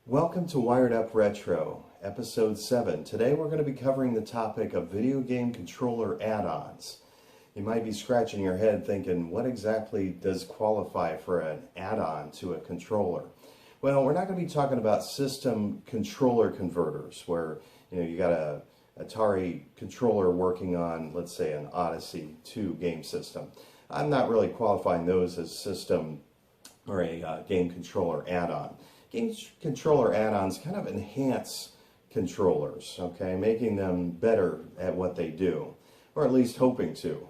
Welcome to Wired Up Retro, Episode 7. Today we're going to be covering the topic of video game controller add-ons. You might be scratching your head thinking, what exactly does qualify for an add-on to a controller? Well, we're not going to be talking about system controller converters, where you got a Atari controller working on, let's say, an Odyssey 2 game system. I'm not really qualifying those as system or a game controller add-on. Game controller add-ons kind of enhance controllers, okay, making them better at what they do, or at least hoping to.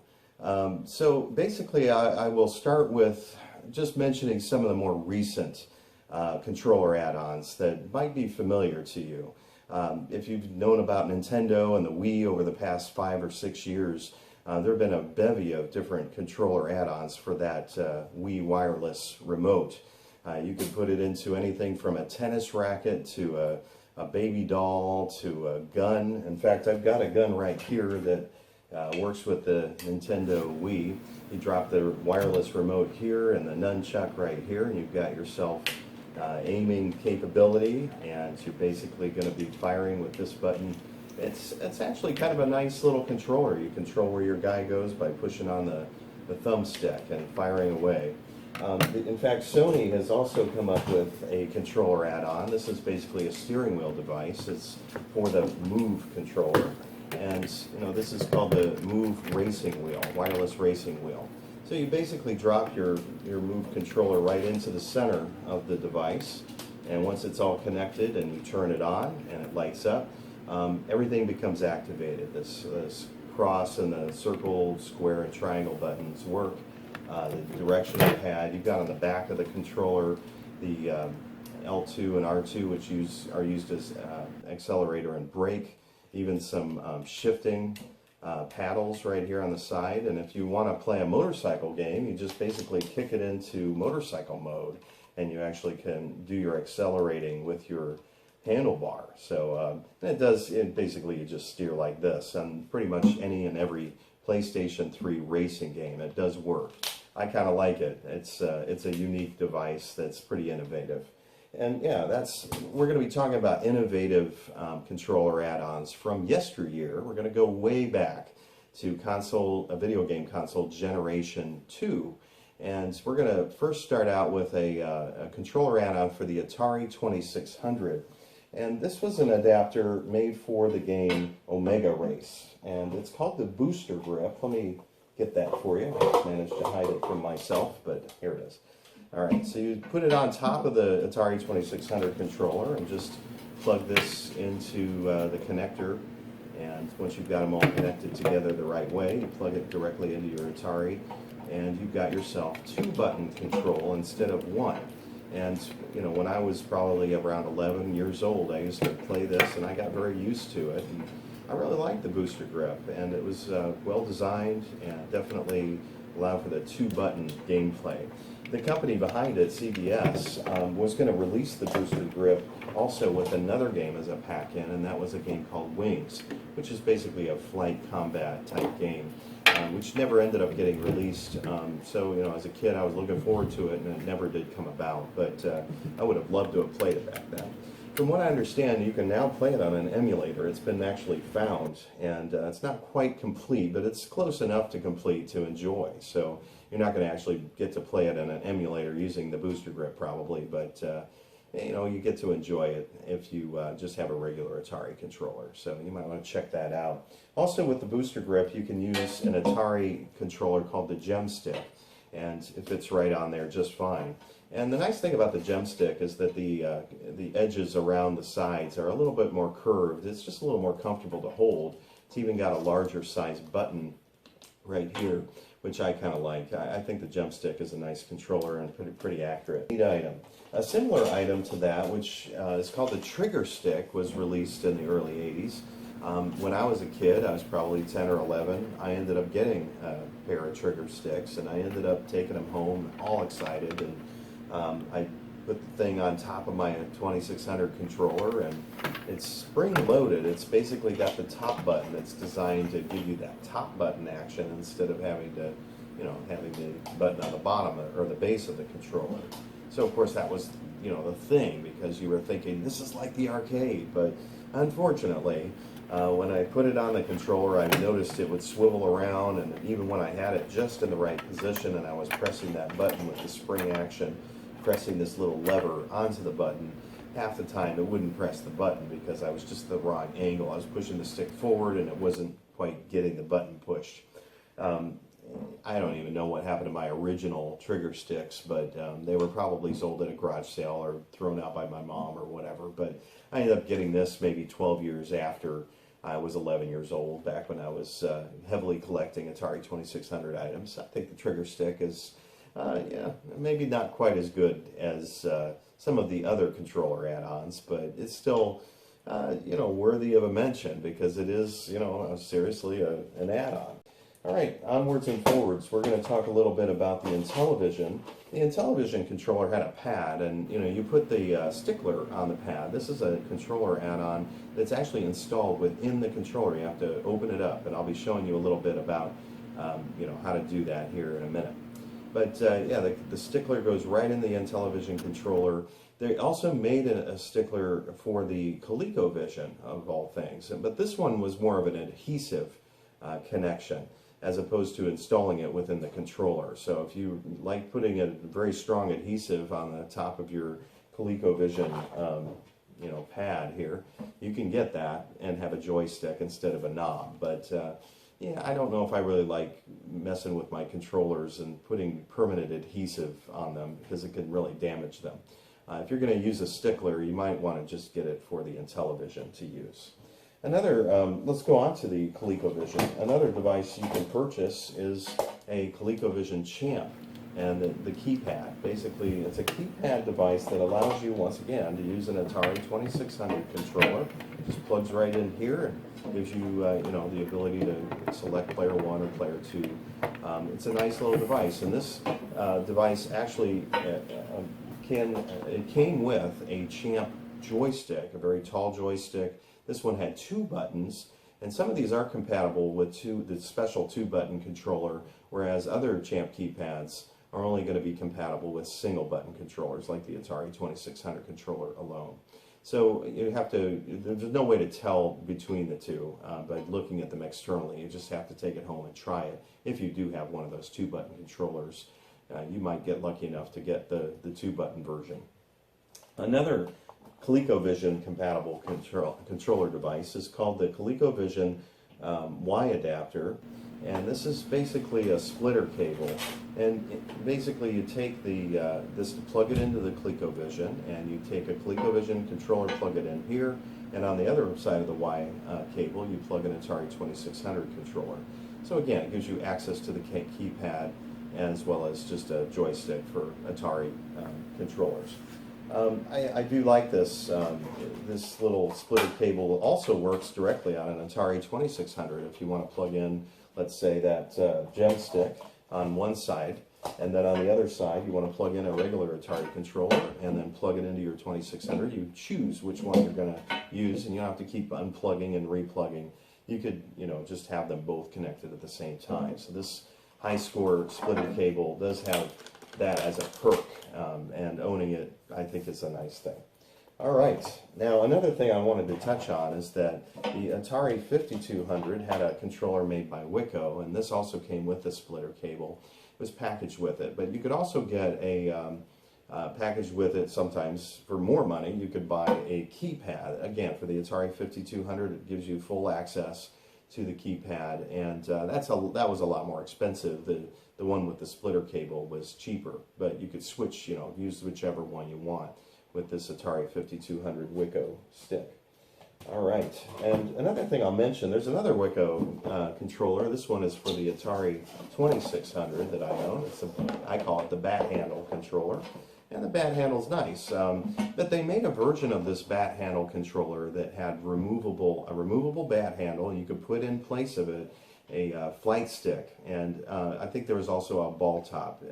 So basically I will start with just mentioning some of the more recent controller add-ons that might be familiar to you. If you've known about Nintendo and the Wii over the past 5 or 6 years, there have been a bevy of different controller add-ons for that Wii wireless remote. You could put it into anything from a tennis racket to a baby doll to a gun. In fact, I've got a gun right here that works with the Nintendo Wii. You drop the wireless remote here and the nunchuck right here, and you've got yourself aiming capability, and you're basically going to be firing with this button. It's actually kind of a nice little controller. You control where your guy goes by pushing on the thumbstick and firing away. In fact, Sony has also come up with a controller add-on. This is basically a steering wheel device. It's for the Move controller. And this is called the Move racing wheel, wireless racing wheel. So you basically drop your Move controller right into the center of the device. And once it's all connected and you turn it on and it lights up, everything becomes activated. This cross and the circle, square, and triangle buttons work. The directional pad, you've got on the back of the controller the L2 and R2, which are used as accelerator and brake, even some shifting paddles right here on the side. And if you want to play a motorcycle game, you just basically kick it into motorcycle mode, and you actually can do your accelerating with your handlebar. So basically you just steer like this on pretty much any and every PlayStation 3 racing game. It does work. I kind of like it. It's a unique device that's pretty innovative. And yeah, we're going to be talking about innovative controller add-ons from yesteryear. We're going to go way back to a video game console generation 2. And we're going to first start out with a controller add-on for the Atari 2600. And this was an adapter made for the game Omega Race. And it's called the Booster Grip. Let me get that for you. I managed to hide it from myself, but here it is. Alright, so you put it on top of the Atari 2600 controller and just plug this into the connector. And once you've got them all connected together the right way, you plug it directly into your Atari, and you've got yourself 2-button control instead of 1. And when I was probably around 11 years old, I used to play this, and I got very used to it. And I really liked the Booster Grip, and it was well designed and definitely allowed for the 2-button gameplay. The company behind it, CBS, was going to release the Booster Grip also with another game as a pack-in, and that was a game called Wings, which is basically a flight combat type game, which never ended up getting released. So as a kid I was looking forward to it, and it never did come about, but I would have loved to have played it back then. From what I understand, you can now play it on an emulator. It's been actually found, and it's not quite complete, but it's close enough to complete to enjoy. So you're not going to actually get to play it on an emulator using the Booster Grip probably, but you get to enjoy it if you just have a regular Atari controller. So you might want to check that out. Also with the Booster Grip, you can use an Atari controller called the Joystick, and it fits right on there just fine. And the nice thing about the Joystick is that the edges around the sides are a little bit more curved. It's just a little more comfortable to hold. It's even got a larger size button right here, which I kind of like. I think the Joystick is a nice controller and pretty accurate. Neat item. A similar item to that, which is called the Trigger Stick, was released in the early 80s. When I was a kid, I was probably 10 or 11, I ended up getting a pair of Trigger Sticks, and I ended up taking them home all excited, and I put the thing on top of my 2600 controller, and it's spring-loaded. It's basically got the top button that's designed to give you that top button action instead of having to, having the button on the bottom or the base of the controller. So of course that was you know, the thing, because you were thinking this is like the arcade. But unfortunately, when I put it on the controller, I noticed it would swivel around, and even when I had it just in the right position and I was pressing that button with the spring action, pressing this little lever onto the button, half the time it wouldn't press the button because I was just the wrong angle. I was pushing the stick forward and it wasn't quite getting the button pushed. I don't even know what happened to my original trigger sticks, but they were probably sold at a garage sale or thrown out by my mom or whatever. But I ended up getting this maybe 12 years after I was 11 years old, back when I was heavily collecting Atari 2600 items. I think the trigger stick is, yeah, maybe not quite as good as some of the other controller add-ons, but it's still, you know, worthy of a mention because it is, you know, seriously an add-on. All right, onwards and forwards, we're going to talk a little bit about the Intellivision. The Intellivision controller had a pad, and you know, you put the stickler on the pad. This is a controller add-on that's actually installed within the controller. You have to open it up, and I'll be showing you a little bit about you know, how to do that here in a minute. But yeah, the stickler goes right in the Intellivision controller. They also made a stickler for the ColecoVision, of all things, but this one was more of an adhesive connection, as opposed to installing it within the controller. So if you like putting a very strong adhesive on the top of your ColecoVision you know, pad here, you can get that and have a joystick instead of a knob. But yeah, I don't know if I really like messing with my controllers and putting permanent adhesive on them because it can really damage them. If you're going to use a stickler, you might want to just get it for the Intellivision to use. Another, let's go on to the ColecoVision. Another device you can purchase is a ColecoVision Champ, and the keypad. Basically, it's a keypad device that allows you, once again, to use an Atari 2600 controller. It just plugs right in here and gives you, you know, the ability to select player 1 or player 2. It's a nice little device, and this device actually it came with a Champ joystick, a very tall joystick. This one had 2 buttons, and some of these are compatible with the special 2-button controller, whereas other Champ keypads are only going to be compatible with single-button controllers, like the Atari 2600 controller alone. So you have to, there's no way to tell between the two by looking at them externally. You just have to take it home and try it. If you do have one of those 2-button controllers, you might get lucky enough to get the 2-button version. Another ColecoVision compatible controller device is called the ColecoVision Y adapter, and this is basically a splitter cable. And basically you take this to plug it into the ColecoVision, and you take a ColecoVision controller, plug it in here, and on the other side of the Y cable you plug an Atari 2600 controller. So again, it gives you access to the keypad as well as just a joystick for Atari controllers. I do like this. This little splitter cable also works directly on an Atari 2600 if you want to plug in, let's say, that gem stick on one side, and then on the other side you want to plug in a regular Atari controller and then plug it into your 2600. You choose which one you're going to use, and you don't have to keep unplugging and replugging. You could, you know, just have them both connected at the same time. So this high score splitter cable does have that as a perk, and owning it, I think, is a nice thing. All right, now another thing I wanted to touch on is that the Atari 5200 had a controller made by Wico, and this also came with the splitter cable. It was packaged with it, but you could also get a package with it sometimes for more money. You could buy a keypad. Again, for the Atari 5200, it gives you full access to the keypad, and that was a lot more expensive. The one with the splitter cable was cheaper, but you could switch, you know, use whichever one you want with this Atari 5200 Wico stick. All right, and another thing I'll mention, there's another Wico controller. This one is for the Atari 2600 that I own. I call it the bat handle controller, and the bat handle's nice. But they made a version of this bat handle controller that had a removable bat handle, and you could put in place of it a flight stick, and I think there was also a ball top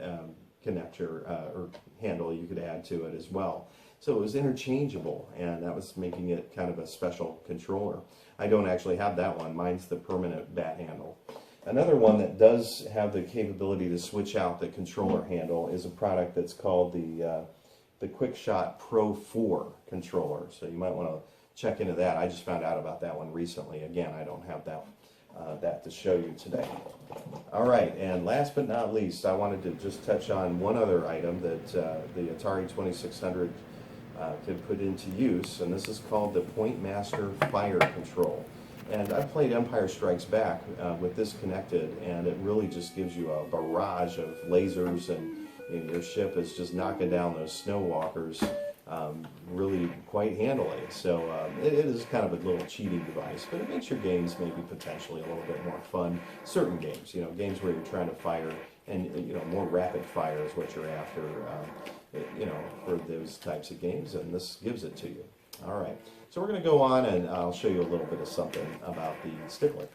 connector or handle you could add to it as well. So it was interchangeable, and that was making it kind of a special controller. I don't actually have that one. Mine's the permanent bat handle. Another one that does have the capability to switch out the controller handle is a product that's called the the QuickShot Pro 4 controller. So you might want to check into that. I just found out about that one recently. Again, I don't have that to show you today. All right, and last but not least, I wanted to just touch on one other item that the Atari 2600 can put into use, and this is called the Point Master Fire Control. And I've played Empire Strikes Back with this connected, and it really just gives you a barrage of lasers, and your ship is just knocking down those snow walkers really quite handily. So it is kind of a little cheating device, but it makes your games maybe potentially a little bit more fun. Certain games, games where you're trying to fire, and more rapid fire is what you're after, for those types of games, and this gives it to you. All right, so we're going to go on, and I'll show you a little bit of something about the stickler.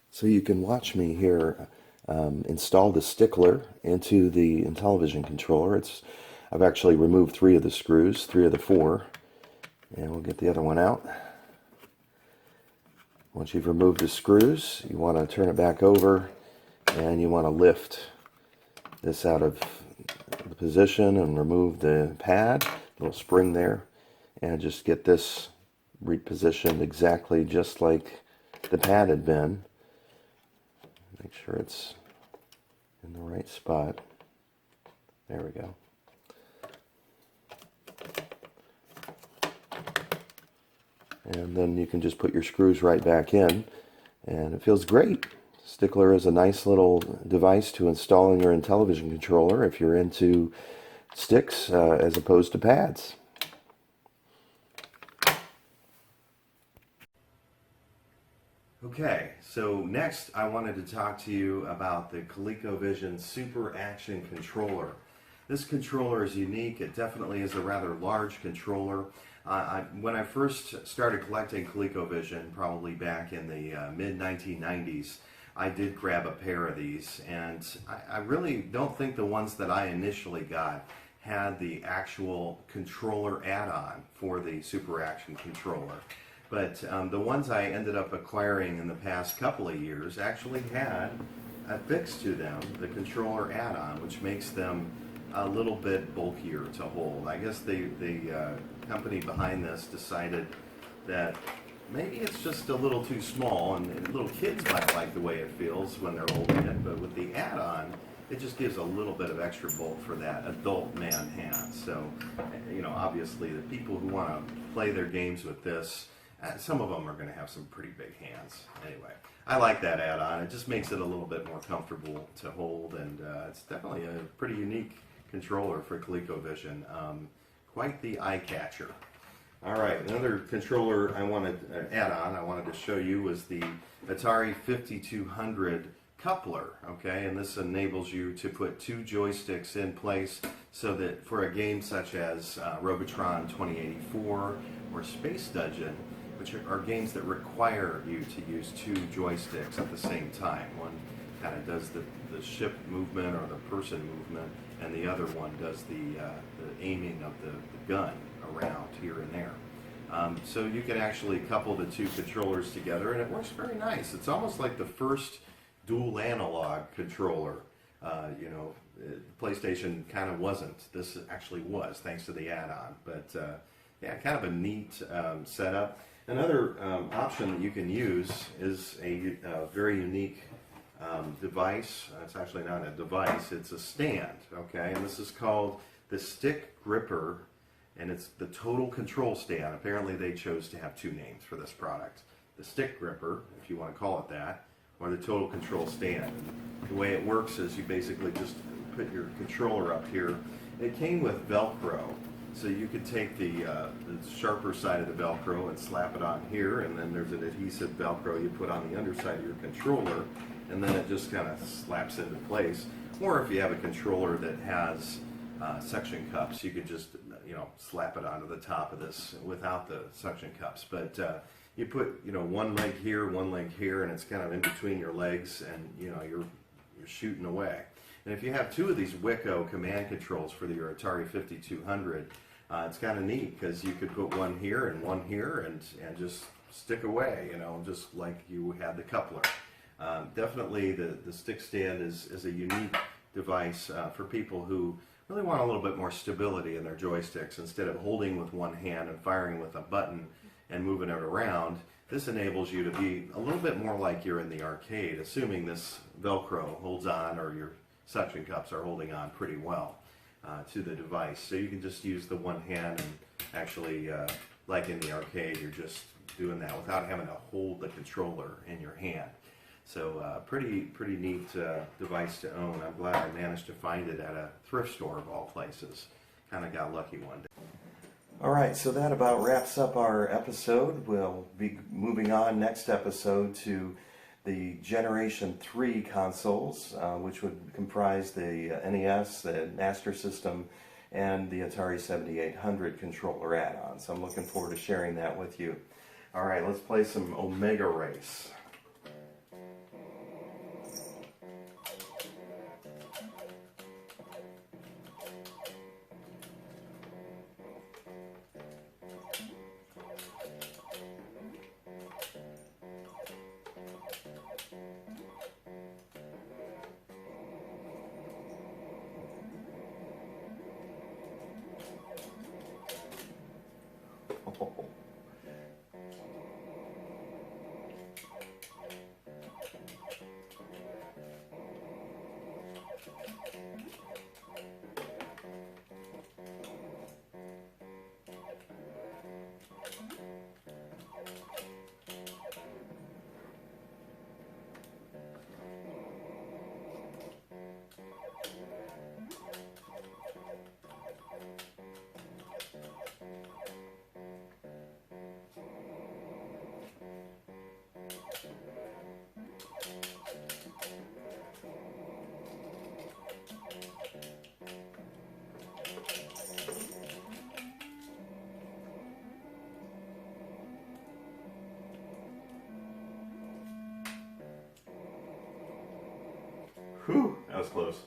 So you can watch me here install the stickler into the Intellivision controller. I've actually removed 3 of the screws, 3 of the 4, and we'll get the other one out. Once you've removed the screws, you want to turn it back over, and you want to lift this out of the position and remove the pad, little spring there, and just get this repositioned exactly just like the pad had been. Make sure it's in the right spot. There we go. And then you can just put your screws right back in, and it feels great. Stickler is a nice little device to install in your Intellivision controller if you're into sticks as opposed to pads. Okay, so next I wanted to talk to you about the ColecoVision Super Action Controller. This controller is unique. It definitely is a rather large controller. When I first started collecting ColecoVision, probably back in the mid-1990s, I did grab a pair of these, and I really don't think the ones that I initially got had the actual controller add-on for the Super Action controller. But the ones I ended up acquiring in the past couple of years actually had affixed to them the controller add-on, which makes them a little bit bulkier to hold. I guess the company behind this decided that maybe it's just a little too small, and little kids might like the way it feels when they're holding it, but with the add-on, it just gives a little bit of extra bulk for that adult man hand. So, obviously the people who want to play their games with this, some of them are going to have some pretty big hands. Anyway, I like that add-on. It just makes it a little bit more comfortable to hold, and it's definitely a pretty unique controller for ColecoVision. Quite the eye catcher. All right, another controller I wanted add-on I wanted to show you was the Atari 5200 coupler. Okay, and this enables you to put 2 joysticks in place so that for a game such as Robotron 2084 or Space Dungeon, which are games that require you to use 2 joysticks at the same time. One kind of does the ship movement or the person movement, and the other one does the aiming of the gun around here and there. So you can actually couple the 2 controllers together, and it works very nice. It's almost like the first dual analog controller. PlayStation kind of wasn't. This actually was, thanks to the add-on. But yeah, kind of a neat setup. Another option that you can use is a very unique device. It's actually not a device, it's a stand, okay? And this is called the Stick Gripper, and it's the Total Control Stand. Apparently they chose to have 2 names for this product. The Stick Gripper, if you want to call it that, or the Total Control Stand. And the way it works is you basically just put your controller up here. It came with Velcro, so you could take the sharper side of the Velcro and slap it on here, and then there's an adhesive Velcro you put on the underside of your controller, and then it just kind of slaps into place. Or if you have a controller that has suction cups, you could just slap it onto the top of this without the suction cups. But you put one leg here, and it's kind of in between your legs, and you're shooting away. And if you have 2 of these Wiko command controls for your Atari 5200, it's kind of neat because you could put one here and just stick away, just like you had the coupler. Definitely the stick stand is a unique device for people who really want a little bit more stability in their joysticks. Instead of holding with one hand and firing with a button and moving it around, this enables you to be a little bit more like you're in the arcade, assuming this Velcro holds on, or your suction cups are holding on pretty well to the device. So you can just use the one hand and actually, like in the arcade, you're just doing that without having to hold the controller in your hand. So pretty neat device to own. I'm glad I managed to find it at a thrift store of all places. Kind of got lucky one day. Alright, so that about wraps up our episode. We'll be moving on next episode to the Generation 3 consoles, which would comprise the NES, the Master System, and the Atari 7800 controller add-ons. I'm looking forward to sharing that with you. Alright, let's play some Omega Race. Whew, that was close.